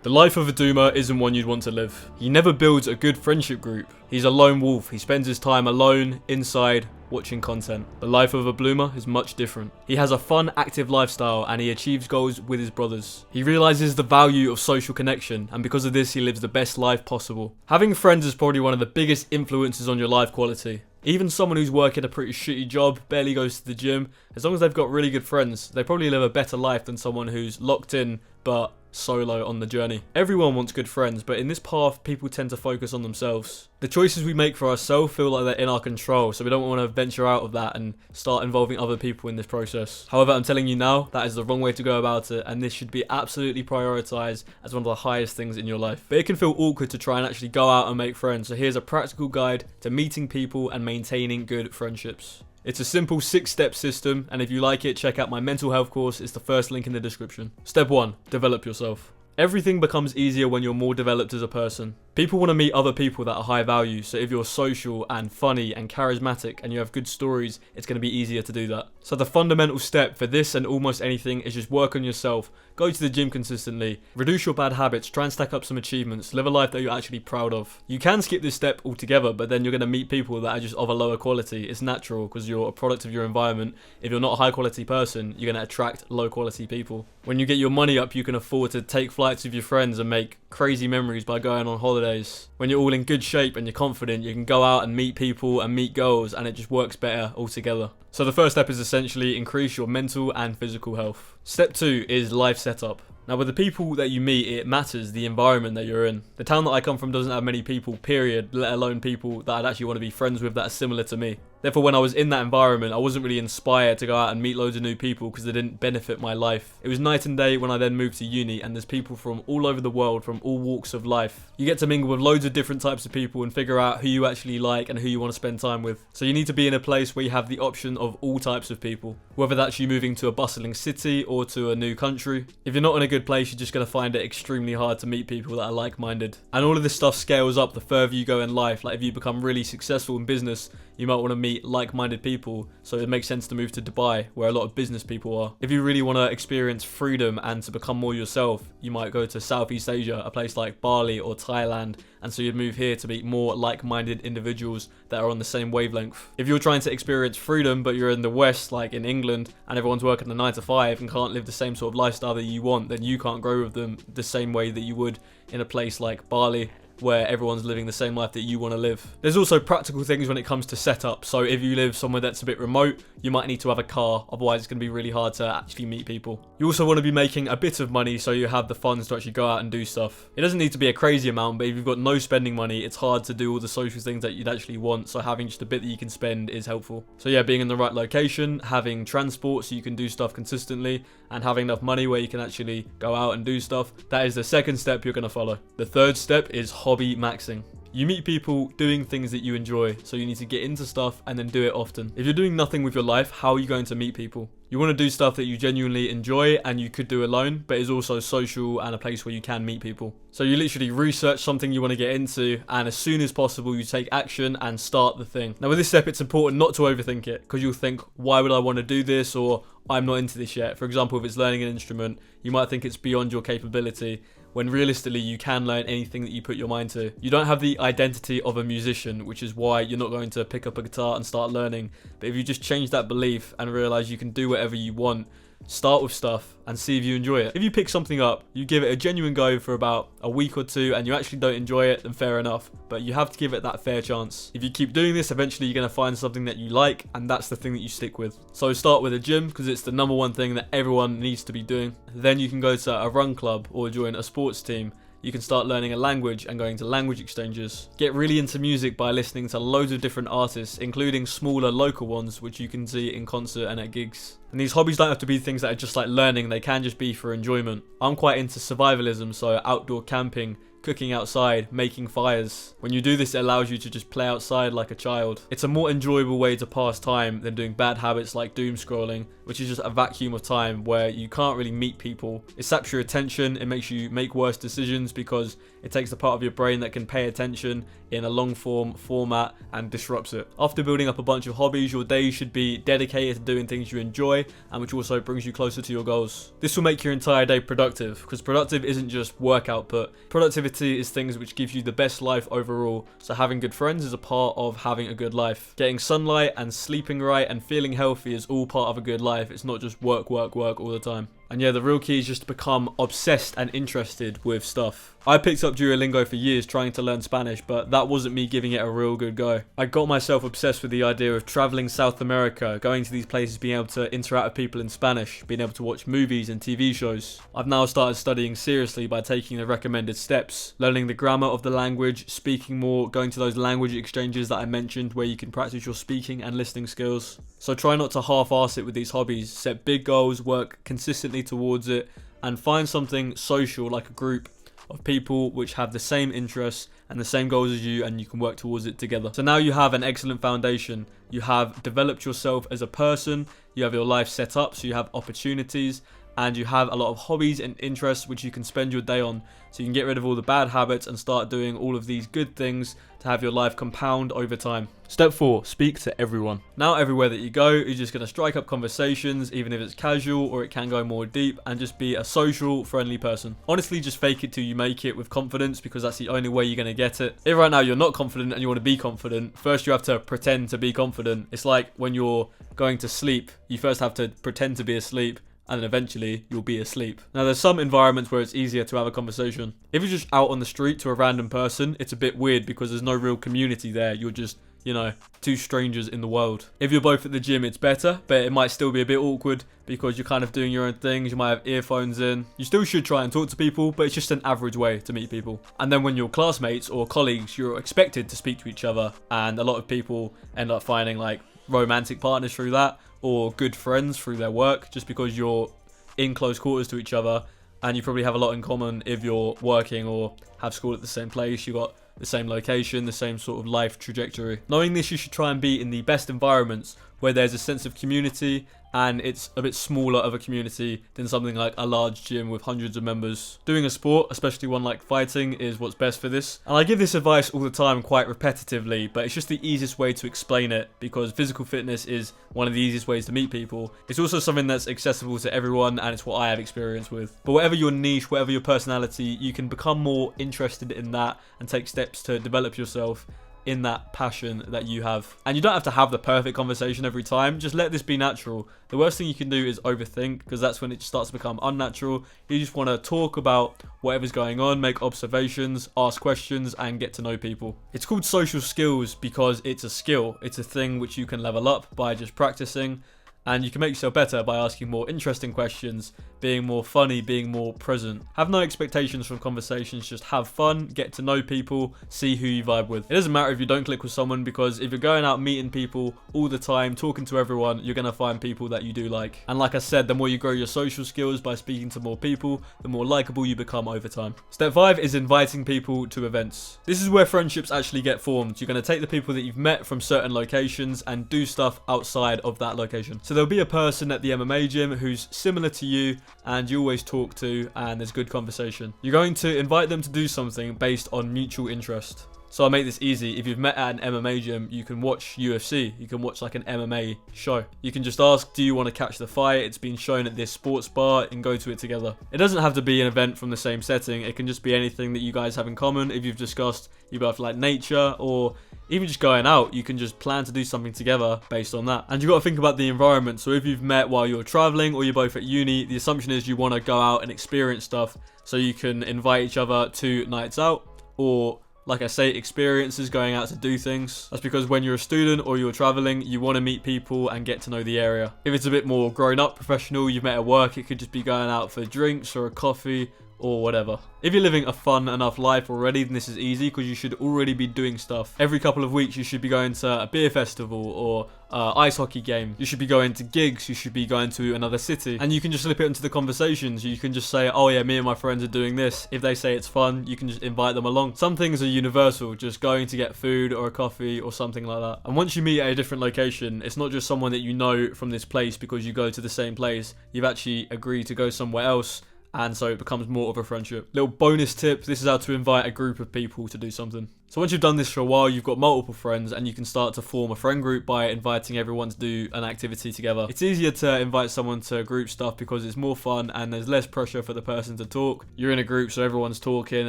The life of a doomer isn't one you'd want to live. He never builds a good friendship group. He's a lone wolf. He spends his time alone, inside, watching content. The life of a bloomer is much different. He has a fun, active lifestyle and he achieves goals with his brothers. He realizes the value of social connection, and because of this he lives the best life possible. Having friends is probably one of the biggest influences on your life quality. Even someone who's working a pretty shitty job, barely goes to the gym, as long as they've got really good friends, they probably live a better life than someone who's locked in but solo on the journey. Everyone wants good friends, but in this path, people tend to focus on themselves. The choices we make for ourselves feel like they're in our control, so we don't want to venture out of that and start involving other people in this process. However, I'm telling you now, that is the wrong way to go about it, and this should be absolutely prioritized as one of the highest things in your life. But it can feel awkward to try and actually go out and make friends, so here's a practical guide to meeting people and maintaining good friendships. It's a simple 6-step system, and if you like it, check out my mental health course. It's the first link in the description. Step 1. Develop yourself. Everything becomes easier when you're more developed as a person. People want to meet other people that are high value, so if you're social and funny and charismatic and you have good stories, it's going to be easier to do that. So the fundamental step for this and almost anything is just work on yourself. Go to the gym consistently, reduce your bad habits, try and stack up some achievements, live a life that you're actually proud of. You can skip this step altogether, but then you're going to meet people that are just of a lower quality. It's natural because you're a product of your environment. If you're not a high quality person, you're going to attract low quality people. When you get your money up, you can afford to take flights with your friends and make crazy memories by going on holidays. When you're all in good shape and you're confident, you can go out and meet people and meet girls, and it just works better altogether. So the first step is essentially increase your mental and physical health. Step 2 is life setup. Now with the people that you meet, it matters the environment that you're in. The town that I come from doesn't have many people, period, let alone people that I'd actually want to be friends with that are similar to me. Therefore, when I was in that environment, I wasn't really inspired to go out and meet loads of new people because they didn't benefit my life. It was night and day when I then moved to uni, and there's people from all over the world, from all walks of life. You get to mingle with loads of different types of people and figure out who you actually like and who you want to spend time with. So you need to be in a place where you have the option of all types of people, whether that's you moving to a bustling city or to a new country. If you're not in a good place, you're just going to find it extremely hard to meet people that are like-minded. And all of this stuff scales up the further you go in life. Like if you become really successful in business, you might want to meet like-minded people, so it makes sense to move to Dubai, where a lot of business people are. If you really want to experience freedom and to become more yourself, you might go to Southeast Asia, a place like Bali or Thailand, and so you'd move here to meet more like-minded individuals that are on the same wavelength. If you're trying to experience freedom, but you're in the West, like in England, and everyone's working a 9 to 5 and can't live the same sort of lifestyle that you want, then you can't grow with them the same way that you would in a place like Bali, where everyone's living the same life that you want to live. There's also practical things when it comes to setup. So if you live somewhere that's a bit remote, you might need to have a car, otherwise it's going to be really hard to actually meet people. You also want to be making a bit of money so you have the funds to actually go out and do stuff. It doesn't need to be a crazy amount, but if you've got no spending money, it's hard to do all the social things that you'd actually want, so having just a bit that you can spend is helpful. So yeah, being in the right location, having transport so you can do stuff consistently, and having enough money where you can actually go out and do stuff, that is the second step you're going to follow. The third step is hobby maxing. You meet people doing things that you enjoy, so you need to get into stuff and then do it often. If you're doing nothing with your life, how are you going to meet people? You want to do stuff that you genuinely enjoy and you could do alone, but is also social and a place where you can meet people. So you literally research something you want to get into, and as soon as possible you take action and start the thing. Now with this step, it's important not to overthink it, because you'll think, why would I want to do this, or I'm not into this yet. For example, if it's learning an instrument, you might think it's beyond your capability, when realistically you can learn anything that you put your mind to. You don't have the identity of a musician, which is why you're not going to pick up a guitar and start learning. But if you just change that belief and realize you can do whatever you want, start with stuff and see if you enjoy it. If you pick something up, you give it a genuine go for about a week or two and you actually don't enjoy it, then fair enough. But you have to give it that fair chance. If you keep doing this, eventually you're going to find something that you like, and that's the thing that you stick with. So start with a gym, because it's the number one thing that everyone needs to be doing. Then you can go to a run club or join a sports team. You can start learning a language and going to language exchanges. Get really into music by listening to loads of different artists, including smaller local ones, which you can see in concert and at gigs. And these hobbies don't have to be things that are just like learning, they can just be for enjoyment. I'm quite into survivalism, so outdoor camping, cooking outside, making fires. When you do this, it allows you to just play outside like a child. It's a more enjoyable way to pass time than doing bad habits like doom scrolling, which is just a vacuum of time where you can't really meet people. It saps your attention, it makes you make worse decisions because it takes the part of your brain that can pay attention in a long form format and disrupts it. After building up a bunch of hobbies, your day should be dedicated to doing things you enjoy and which also brings you closer to your goals. This will make your entire day productive, because productive isn't just work output. Productivity is things which give you the best life overall, so having good friends is a part of having a good life. Getting sunlight and sleeping right and feeling healthy is all part of a good life. It's not just work all the time. And yeah, the real key is just to become obsessed and interested with stuff. I picked up Duolingo for years trying to learn Spanish, but that wasn't me giving it a real good go. I got myself obsessed with the idea of traveling South America, going to these places, being able to interact with people in Spanish, being able to watch movies and TV shows. I've now started studying seriously by taking the recommended steps, learning the grammar of the language, speaking more, going to those language exchanges that I mentioned where you can practice your speaking and listening skills. So try not to half-ass it with these hobbies, set big goals, work consistently towards it, and find something social like a group of people which have the same interests and the same goals as you, and you can work towards it together. So now you have an excellent foundation. You have developed yourself as a person, you have your life set up, so you have opportunities, and you have a lot of hobbies and interests which you can spend your day on. So you can get rid of all the bad habits and start doing all of these good things to have your life compound over time. Step 4, speak to everyone. Now everywhere that you go, you're just going to strike up conversations, even if it's casual or it can go more deep, and just be a social, friendly person. Honestly, just fake it till you make it with confidence, because that's the only way you're going to get it. If right now you're not confident and you want to be confident, first you have to pretend to be confident. It's like when you're going to sleep, you first have to pretend to be asleep, and then eventually you'll be asleep. Now there's some environments where it's easier to have a conversation. If you're just out on the street to a random person, it's a bit weird because there's no real community there. You're just, you know, two strangers in the world. If you're both at the gym, it's better, but it might still be a bit awkward because you're kind of doing your own things. You might have earphones in. You still should try and talk to people, but it's just an average way to meet people. And then when you're classmates or colleagues, you're expected to speak to each other, and a lot of people end up finding like romantic partners through that, or good friends through their work, just because you're in close quarters to each other and you probably have a lot in common. If you're working or have school at the same place, you got the same location, the same sort of life trajectory. Knowing this, you should try and be in the best environments where there's a sense of community and it's a bit smaller of a community than something like a large gym with hundreds of members. Doing a sport, especially one like fighting, is what's best for this. And I give this advice all the time quite repetitively, but it's just the easiest way to explain it, because physical fitness is one of the easiest ways to meet people. It's also something that's accessible to everyone, and it's what I have experience with. But whatever your niche, whatever your personality, you can become more interested in that and take steps to develop yourself in that passion that you have. And you don't have to have the perfect conversation every time. Just let this be natural. The worst thing you can do is overthink, because that's when it starts to become unnatural. You just want to talk about whatever's going on, make observations, ask questions, and get to know people. It's called social skills because it's a skill. It's a thing which you can level up by just practicing. And you can make yourself better by asking more interesting questions, being more funny, being more present. Have no expectations from conversations, just have fun, get to know people, see who you vibe with. It doesn't matter if you don't click with someone, because if you're going out meeting people all the time, talking to everyone, you're going to find people that you do like. And like I said, the more you grow your social skills by speaking to more people, the more likable you become over time. Step 5 is inviting people to events. This is where friendships actually get formed. You're going to take the people that you've met from certain locations and do stuff outside of that location. So there'll be a person at the MMA gym who's similar to you and you always talk to, and there's good conversation. You're going to invite them to do something based on mutual interest. So I'll make this easy. If you've met at an MMA gym, you can watch UFC. You can watch like an MMA show. You can just ask, do you want to catch the fight? It's been shown at this sports bar, and go to it together. It doesn't have to be an event from the same setting. It can just be anything that you guys have in common. If you've discussed you both like nature, or even just going out, you can just plan to do something together based on that. And you've got to think about the environment. So if you've met while you're traveling or you're both at uni, the assumption is you want to go out and experience stuff. So you can invite each other to nights out, or like I say, experiences, going out to do things. That's because when you're a student or you're traveling, you want to meet people and get to know the area. If it's a bit more grown up, professional, you've met at work, it could just be going out for drinks or a coffee, or whatever. If you're living a fun enough life already, then this is easy because you should already be doing stuff. Every couple of weeks you should be going to a beer festival or ice hockey game. You should be going to gigs. You should be going to another city. And you can just slip it into the conversations. You can just say, oh yeah, me and my friends are doing this. If they say it's fun, you can just invite them along. Some things are universal, just going to get food or a coffee or something like that. And once you meet at a different location, it's not just someone that you know from this place because you go to the same place. You've actually agreed to go somewhere else, and so it becomes more of a friendship. Little bonus tip, this is how to invite a group of people to do something. So once you've done this for a while, you've got multiple friends and you can start to form a friend group by inviting everyone to do an activity together. It's easier to invite someone to group stuff because it's more fun and there's less pressure for the person to talk. You're in a group so everyone's talking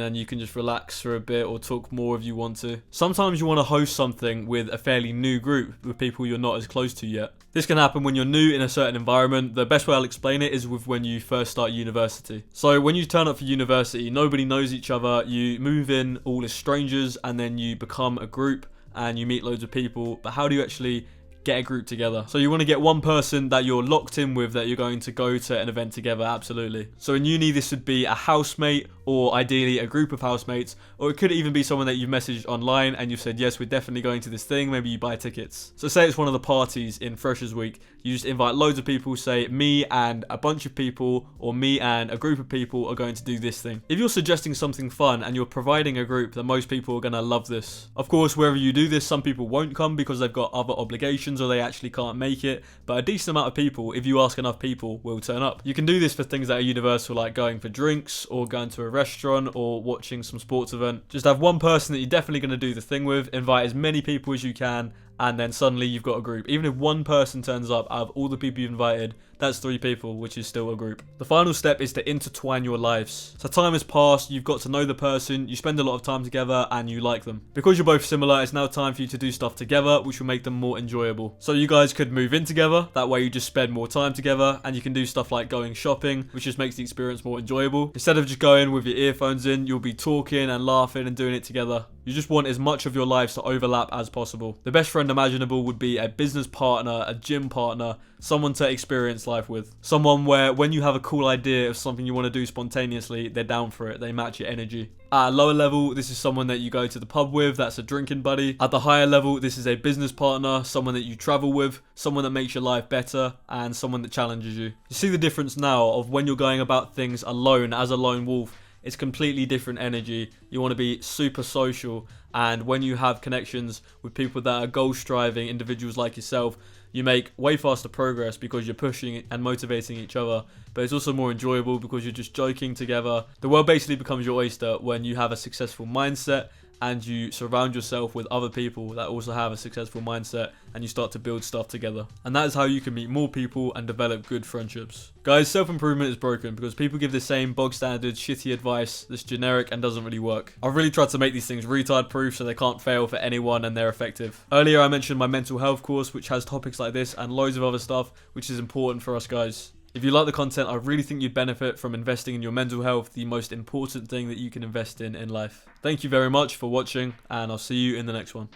and you can just relax for a bit or talk more if you want to. Sometimes you want to host something with a fairly new group with people you're not as close to yet. This can happen when you're new in a certain environment. The best way I'll explain it is with when you first start university. So when you turn up for university, nobody knows each other. You move in all as strangers and then you become a group and you meet loads of people. But how do you actually get a group together? So you want to get one person that you're locked in with that you're going to go to an event together, absolutely. So in uni, this would be a housemate or ideally a group of housemates, or it could even be someone that you've messaged online and you've said, yes, we're definitely going to this thing. Maybe you buy tickets. So say it's one of the parties in Freshers Week. You just invite loads of people, say me and a bunch of people or me and a group of people are going to do this thing. If you're suggesting something fun and you're providing a group, then most people are going to love this. Of course, wherever you do this, some people won't come because they've got other obligations or they actually can't make it, but a decent amount of people, if you ask enough people, will turn up. You can do this for things that are universal, like going for drinks or going to a restaurant or watching some sports event. Just have one person that you're definitely going to do the thing with, invite as many people as you can, and then suddenly you've got a group. Even if one person turns up out of all the people you've invited, that's 3 people, which is still a group. The final step is to intertwine your lives. So time has passed, you've got to know the person, you spend a lot of time together, and you like them. Because you're both similar, it's now time for you to do stuff together, which will make them more enjoyable. So you guys could move in together, that way you just spend more time together, and you can do stuff like going shopping, which just makes the experience more enjoyable. Instead of just going with your earphones in, you'll be talking and laughing and doing it together. You just want as much of your lives to overlap as possible. The best friend imaginable would be a business partner, a gym partner, someone to experience life with. Someone where when you have a cool idea of something you want to do spontaneously, they're down for it. They match your energy. At a lower level, this is someone that you go to the pub with, that's a drinking buddy. At the higher level, this is a business partner, someone that you travel with, someone that makes your life better, and someone that challenges you. You see the difference now of when you're going about things alone as a lone wolf. It's completely different energy. You want to be super social, and when you have connections with people that are goal-striving individuals like yourself, you make way faster progress because you're pushing and motivating each other, but it's also more enjoyable because you're just joking together. The world basically becomes your oyster when you have a successful mindset and you surround yourself with other people that also have a successful mindset and you start to build stuff together. And that is how you can meet more people and develop good friendships. Guys, self-improvement is broken because people give the same bog standard shitty advice that's generic and doesn't really work. I've really tried to make these things retard proof so they can't fail for anyone and they're effective. Earlier I mentioned my mental health course, which has topics like this and loads of other stuff, which is important for us guys. If you like the content, I really think you'd benefit from investing in your mental health, the most important thing that you can invest in life. Thank you very much for watching, and I'll see you in the next one.